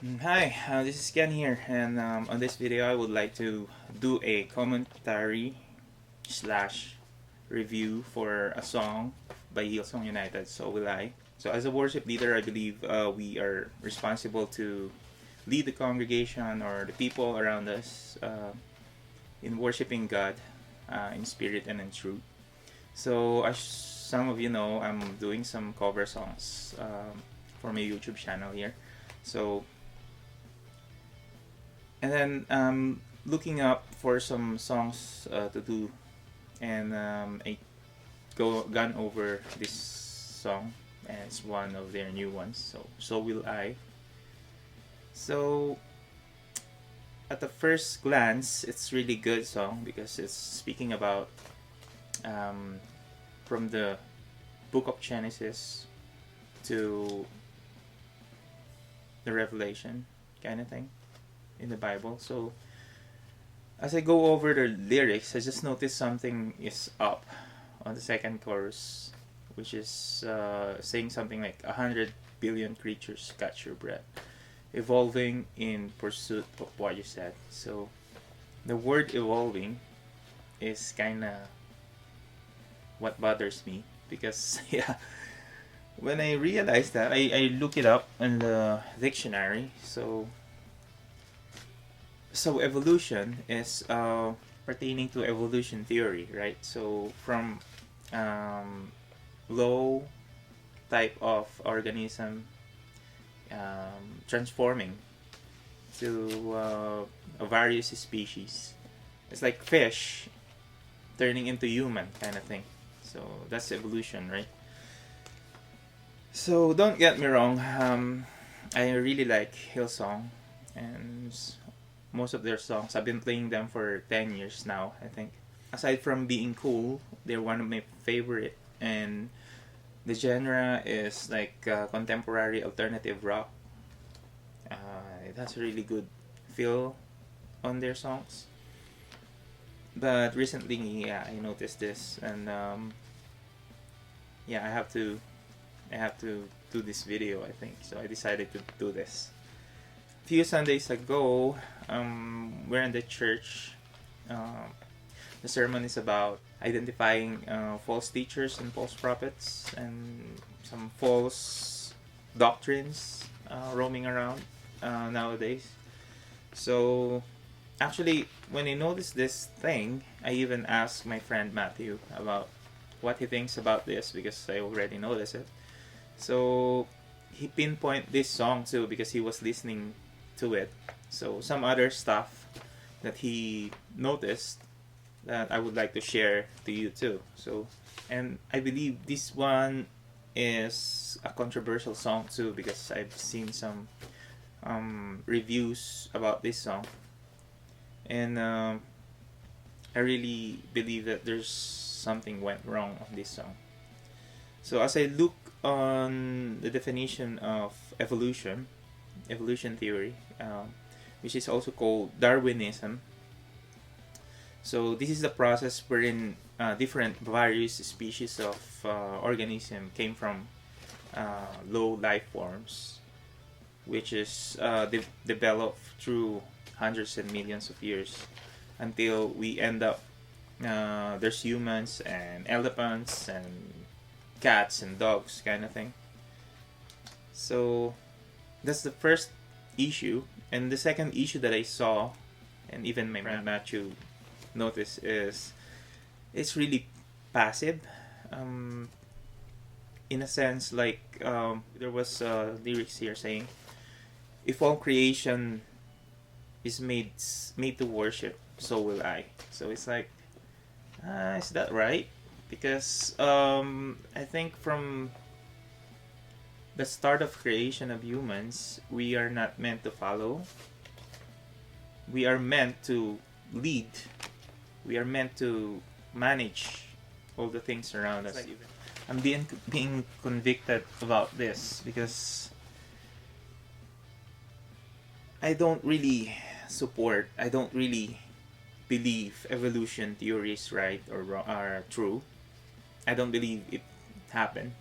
Hi, this is Ken here, and on this video I would like to do a commentary slash review for a song by Hillsong United, So Will I. So as a worship leader, I believe we are responsible to lead the congregation or the people around us in worshiping God in spirit and in truth. So as some of you know, I'm doing some cover songs for my YouTube channel here. So and then looking up for some songs to do, and I gone over this song, and it's one of their new ones. So will I. So at the first glance, it's really good song because it's speaking about um, from the book of Genesis to the Revelation kind of thing in the Bible. So as I go over the lyrics, I just noticed something is up on the second chorus, which is saying something like 100 billion creatures catch your breath, evolving in pursuit of what you said. So the word evolving is kind of what bothers me because yeah, when I realized that, I look it up in the dictionary. So evolution is pertaining to evolution theory, right? So from um, low type of organism transforming to a various species. It's like fish turning into human kind of thing. So that's evolution, right? So don't get me wrong. I really like Hillsong, and most of their songs, I've been playing them for 10 years now, I think. Aside from being cool, they're one of my favorite, and the genre is like contemporary alternative rock. It has a really good feel on their songs. But recently, yeah, I noticed this, and yeah, I have to do this video, I think. So I decided to do this. A few Sundays ago, we're in the church. The sermon is about identifying false teachers and false prophets and some false doctrines roaming around nowadays. So, actually, when I noticed this thing, I even asked my friend Matthew about what he thinks about this because I already noticed it. So, he pinpointed this song too because he was listening to it. So, some other stuff that he noticed that I would like to share to you too. So, and I believe this one is a controversial song too because I've seen some reviews about this song, and I really believe that there's something went wrong on this song. So as I look on the definition of evolution theory, which is also called Darwinism. So this is the process wherein different various species of organism came from low life forms, which is developed through hundreds and millions of years until we end up there's humans and elephants and cats and dogs kind of thing. So that's the first issue, and the second issue that I saw, and even my friend Matthew noticed, is it's really passive. In a sense, like there was lyrics here saying, "If all creation is made to worship, so will I." So it's like, is that right? Because I think from the start of creation of humans, we are not meant to follow. We are meant to lead. We are meant to manage all the things around us. I'm being convicted about this because I don't really support. I don't really believe evolution theories right or wrong, are true. I don't believe it happened.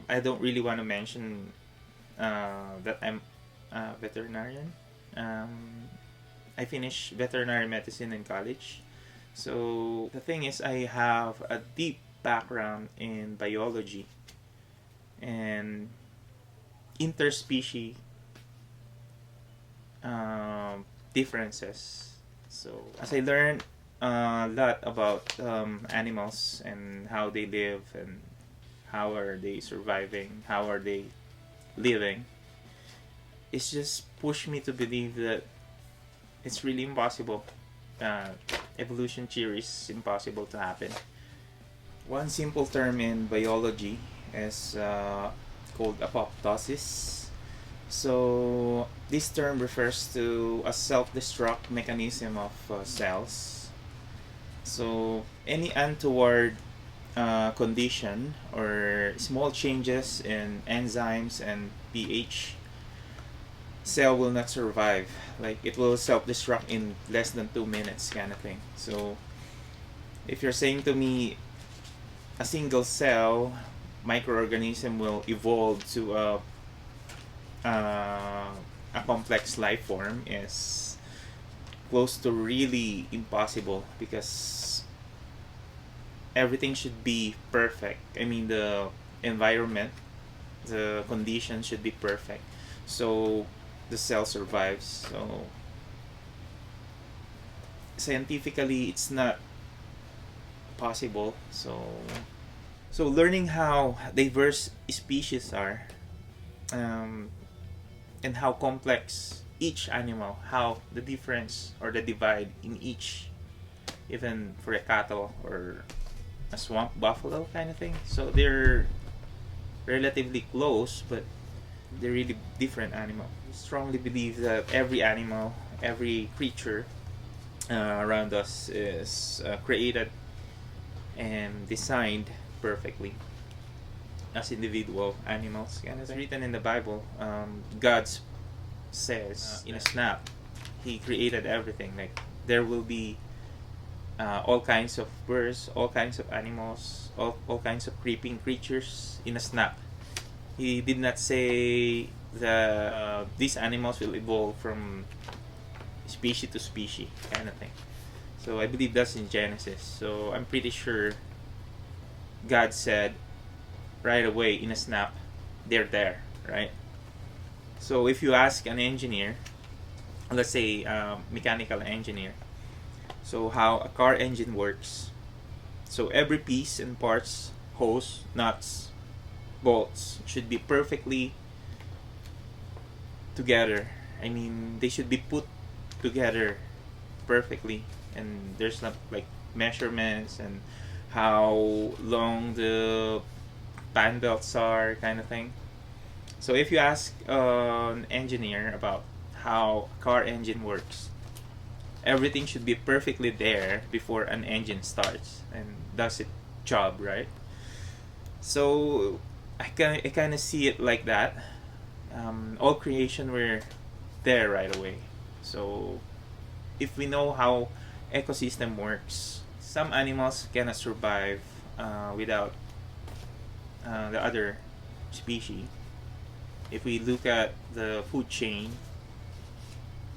I don't really want to mention that I'm veterinarian. I finished veterinary medicine in college. So the thing is, I have a deep background in biology and interspecies differences. So as I learned a lot about animals and how they live and how are they surviving, how are they living, it's just pushed me to believe that it's really impossible. Uh, Evolution theory is impossible to happen. One simple term in biology is called apoptosis. So this term refers to a self-destruct mechanism of cells. So any untoward condition or small changes in enzymes and pH, cell will not survive. Like it will self-destruct in less than 2 minutes, kind of thing. So if you're saying to me a single cell microorganism will evolve to a complex life form, is close to really impossible, because everything should be perfect. I mean, the environment, the conditions should be perfect, so the cell survives. So scientifically, it's not possible. So learning how diverse species are, and how complex each animal, how the difference or the divide in each, even for a cattle or a swamp buffalo kind of thing. So they're relatively close, but they're really different animals. I strongly believe that every animal, every creature around us is created and designed perfectly as individual animals. And it's written in the Bible, God says in a snap, He created everything. Like there will be all kinds of birds, all kinds of animals, all kinds of creeping creatures in a snap. He did not say that these animals will evolve from species to species, kind of thing. So I believe that's in Genesis. So I'm pretty sure God said right away in a snap, they're there, right? So if you ask an engineer, let's say mechanical engineer, so how a car engine works, so every piece and parts, hose, nuts, bolts should be perfectly together. I mean, they should be put together perfectly, and there's not like measurements and how long the band belts are, kind of thing. So if you ask an engineer about how a car engine works, everything should be perfectly there before an engine starts and does its job, right? So I kind of see it like that. All creation were there right away. So if we know how ecosystem works, some animals cannot survive without the other species. If we look at the food chain,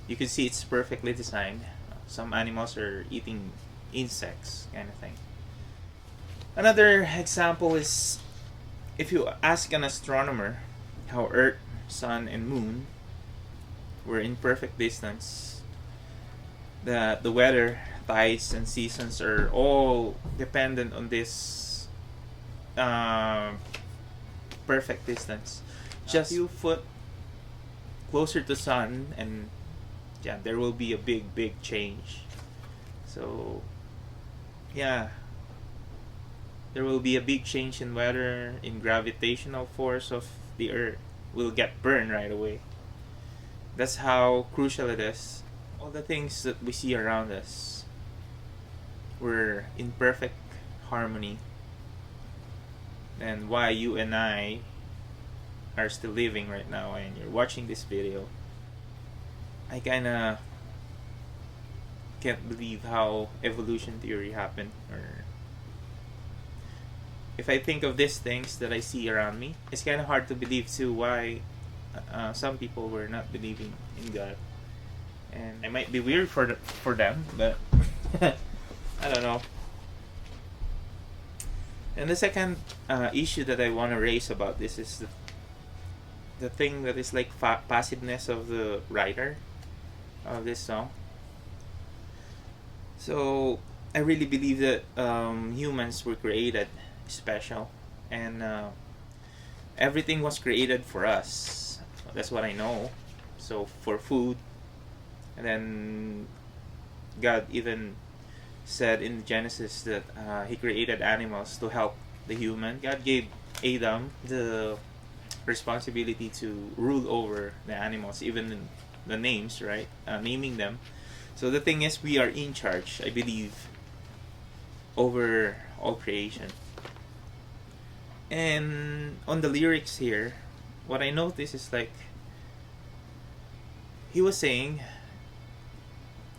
you can see it's perfectly designed. Some animals are eating insects, kind of thing. Another example is if you ask an astronomer how Earth, Sun, and Moon were in perfect distance, that the weather, tides, and seasons are all dependent on this perfect distance. Just a few foot closer to sun, and yeah, there will be a big change. So yeah, there will be a big change in weather, in gravitational force of the Earth. Will get burned right away. That's how crucial it is. All the things that we see around us were in perfect harmony, and why you and I are still living right now and you're watching this video, I kinda can't believe how evolution theory happened. Or if I think of these things that I see around me, it's kinda hard to believe too why some people were not believing in God, and it might be weird for them, but I don't know. And the second issue that I want to raise about this is the thing that is like passiveness of the writer of this song. So I really believe that humans were created special, and everything was created for us. That's what I know. So for food, and then God even said in Genesis that He created animals to help the human. God gave Adam the responsibility to rule over the animals, even the names, right? Naming them. So the thing is, we are in charge, I believe, over all creation. And on the lyrics here, what I noticed is like, he was saying,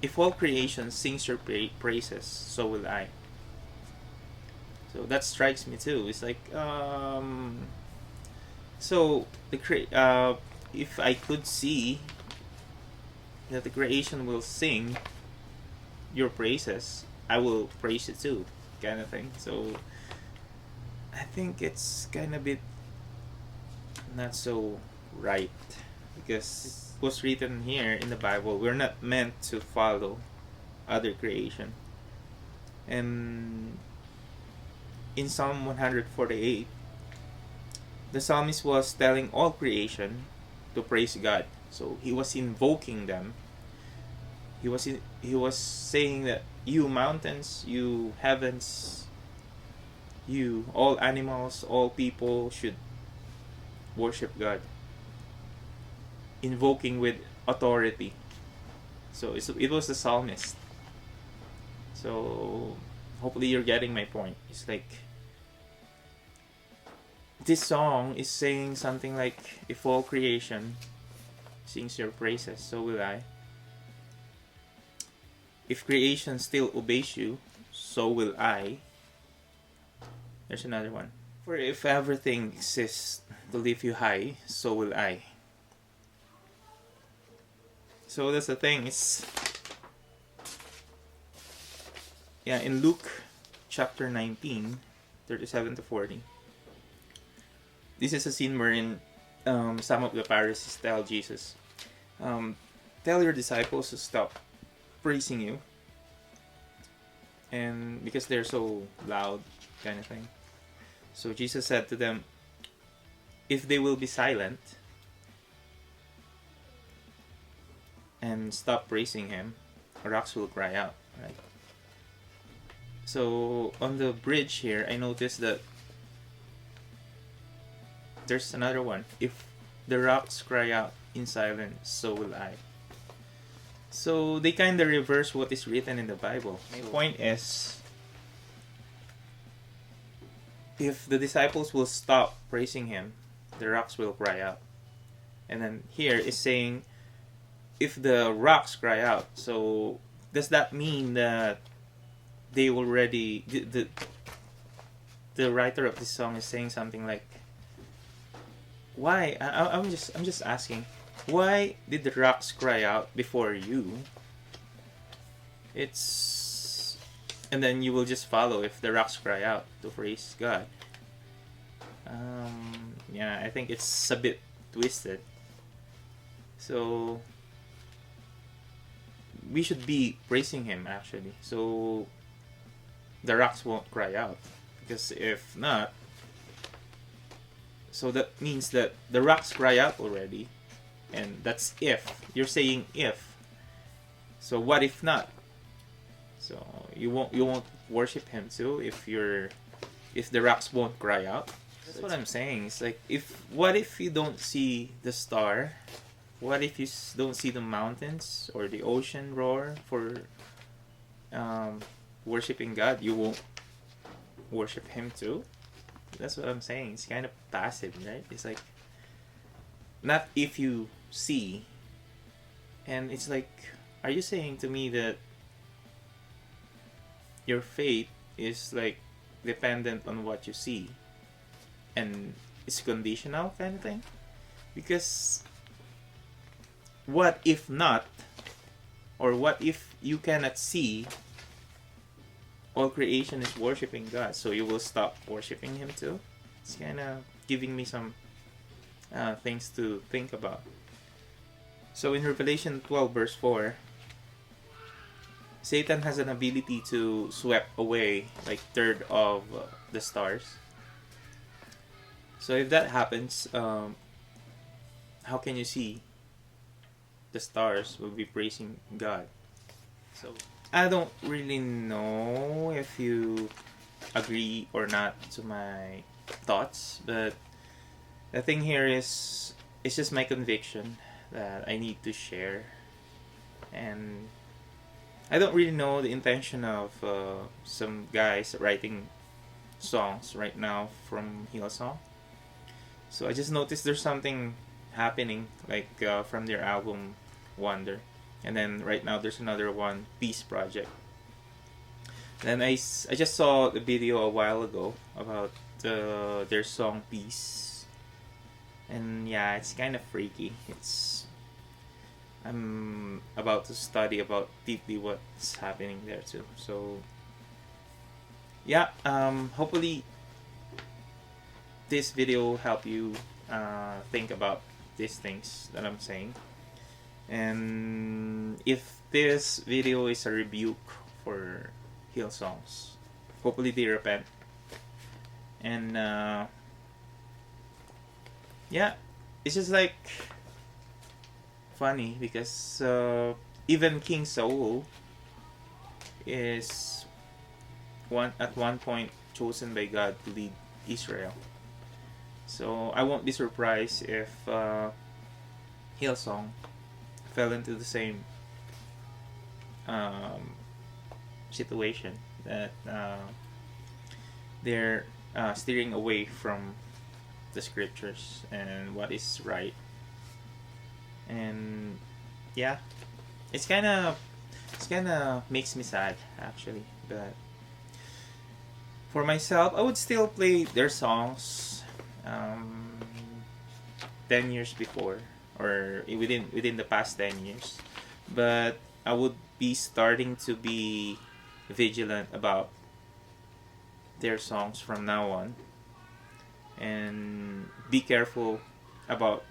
if all creation sings your praises, so will I. So that strikes me too. It's like, so if I could see that the creation will sing your praises, I will praise it too, kind of thing. So I think it's kind of bit not so right, because it was written here in the Bible, we're not meant to follow other creation. And in Psalm 148, the psalmist was telling all creation to praise God. So he was invoking them. He was saying that you mountains, you heavens, you all animals, all people should worship God. Invoking with authority. So it was the psalmist. So hopefully you're getting my point. It's like, this song is saying something like, if all creation sings your praises, so will I. If creation still obeys you, so will I. There's another one. For if everything exists to lift you high, so will I. So that's the thing. It's, yeah, in Luke chapter 19, 37 to 40. This is a scene wherein some of the Pharisees tell Jesus, tell your disciples to stop praising you, and because they're so loud, kind of thing. So Jesus said to them, if they will be silent and stop praising him, rocks will cry out, right? So on the bridge here, I noticed that there's another one. If the rocks cry out in silence, so will I. So they kind of reverse what is written in the Bible. My point is, if the disciples will stop praising him, the rocks will cry out. And then here is saying, if the rocks cry out, so does that mean that they already, the writer of this song is saying something like, why? I'm just asking, why did the rocks cry out before you? It's, and then you will just follow if the rocks cry out to praise God. Yeah, I think it's a bit twisted. So we should be praising him actually, so the rocks won't cry out. Because if not, so that means that the rocks cry out already, and that's if. You're saying if. So what if not? So you won't worship him too if the rocks won't cry out. That's what I'm saying. It's like, what if you don't see the star? What if you don't see the mountains or the ocean roar for worshiping God? You won't worship him too? That's what I'm saying. It's kind of passive, right? It's like, not if you see. And it's like, are you saying to me that your faith is like dependent on what you see and it's conditional kind of thing? Because what if not, or what if you cannot see all creation is worshiping God, so you will stop worshiping Him too? It's kind of giving me some things to think about. So in Revelation 12 verse 4, Satan has an ability to sweep away like third of the stars. So if that happens, how can you see the stars will be praising God? So I don't really know if you agree or not to my thoughts, but the thing here is, it's just my conviction that I need to share. And I don't really know the intention of some guys writing songs right now from Hillsong. So I just noticed there's something happening, like from their album Wonder. And then right now there's another one, Peace Project. Then I just saw the video a while ago about their song Peace. And yeah, it's kind of freaky. I'm about to study about deeply what's happening there too. So yeah, hopefully this video will help you think about these things that I'm saying. And if this video is a rebuke for Hillsongs, hopefully they repent. And yeah, it's just like funny because even King Saul is at one point chosen by God to lead Israel. So I won't be surprised if Hillsong fell into the same situation, that they're steering away from the scriptures and what is right. And yeah, it's kind of makes me sad actually, but for myself I would still play their songs 10 years before, or within the past 10 years, but I would be starting to be vigilant about their songs from now on, and be careful about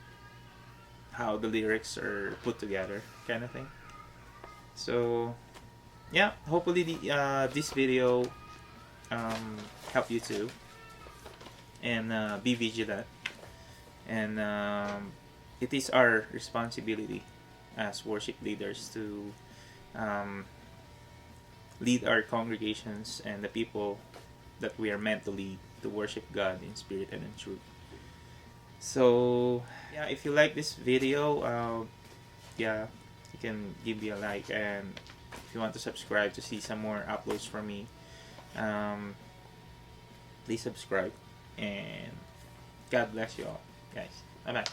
how the lyrics are put together, kind of thing. So yeah, hopefully this video help you too, and be vigilant. And it is our responsibility as worship leaders to lead our congregations and the people that we are meant to lead to worship God in spirit and in truth. So yeah, if you like this video, yeah, you can give me a like, and if you want to subscribe to see some more uploads from me, please subscribe, and God bless you all, guys. Bye bye.